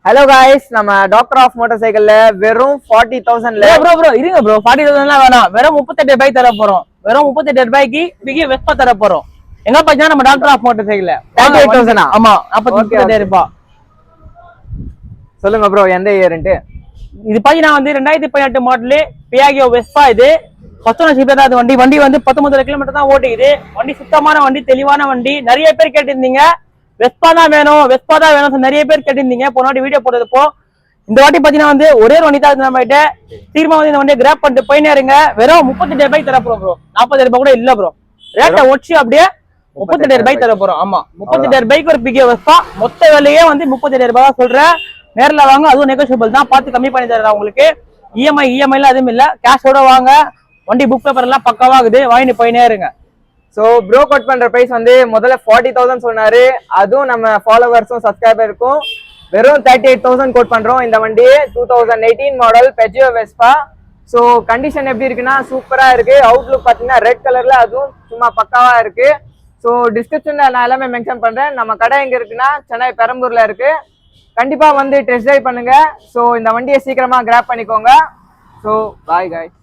Hello guys, நம்ம doctor of motor சைக்கிள்ல வெறும் 40,000ல ப்ரோ இருங்க ப்ரோ 40,000 வேணாம், வெறும் 38 ரூபாய்க்கு தர போறோம். வெறும் 38 ரூபாய்க்கு பிகி வெஸ்பா தர போறோம். எங்க பாத்தீங்கன்னா நம்ம டாக்டர் ஆஃப் மோட்டார் சைக்கிள் 38,000. ஆமா 48 ரூபாய். சொல்லுங்க ப்ரோ, எந்த இயர்ன்ட்டு? இது பாத்தீங்கன்னா வந்து 2018 மாடலு பியாகியோ வெஸ்பா. இது ஃபர்ஸ்ட் ஓனர்ஷிப் தான். வண்டி வந்து 19 கிலோமீட்டர் தான் ஓட்டிக்குது. வண்டி சுத்தமான வண்டி, தெளிவான வண்டி. நிறைய பேர் கேட்டிருந்தீங்க வெஸ்பா தான் வேணும், வெஸ்பா தான் வேணும், நிறைய பேர் கேட்டிருந்தீங்க போன வீடியோ போட்டதுப்போ. இந்த வாட்டி பாத்தீங்கன்னா வந்து ஒரே வண்டி தான் நம்மகிட்ட. சீக்கிரமா வந்து இந்த வண்டியை கிராப் பண்ணிட்டு போயினே இருங்க. வெறும் 38 ரூபாய்க்கு தர போறோம் ப்ரோ. 40 ரூபாய் கூட இல்ல ப்ரோ. ரேட்டை ஒச்சு அப்படியே 38 ரூபாய்க்கு தர போறோம். ஆமா 38 ரூபாய்க்கு ஒரு பிகே வெஸ்பா. மொத்த விலையே வந்து 38 ரூபாய் தான் சொல்றேன். நேரில் வாங்க, அதுவும் நெகோஷியபிள் தான். பார்த்து கம்மி பண்ணி தரேன் உங்களுக்கு. இஎம்ஐல அதுவும் இல்ல, கேஷோட வாங்க. வண்டி புக் பேப்பர் எல்லாம் பக்கவாகுது, வாங்கிட்டு போயினே இருங்க. ஸோ ப்ரோ கோட் பண்ற பிரைஸ் வந்து முதல்ல 40,000 சொன்னாரு. அதுவும் நம்ம ஃபாலோவர்ஸும் சப்ஸ்கிரைபருக்கும் வெறும் 38,000 கோட் பண்றோம். இந்த வண்டி 2018 மாடல் பெஜியோ வெஸ்பா. ஸோ கண்டிஷன் எப்படி இருக்குன்னா சூப்பரா இருக்கு. அவுட்லுக் பாத்தீங்கன்னா ரெட் கலர்ல, அதுவும் சும்மா பக்காவா இருக்கு. ஸோ டிஸ்கிரிப்ஷன்ல நான் எல்லாமே மென்ஷன் பண்றேன். நம்ம கடை எங்க இருக்குன்னா சென்னை பெரம்பூர்ல இருக்கு. கண்டிப்பா வந்து டெஸ்ட் டிரைவ் பண்ணுங்க. ஸோ இந்த வண்டியை சீக்கிரமா கிராப் பண்ணிக்கோங்க. So bye guys.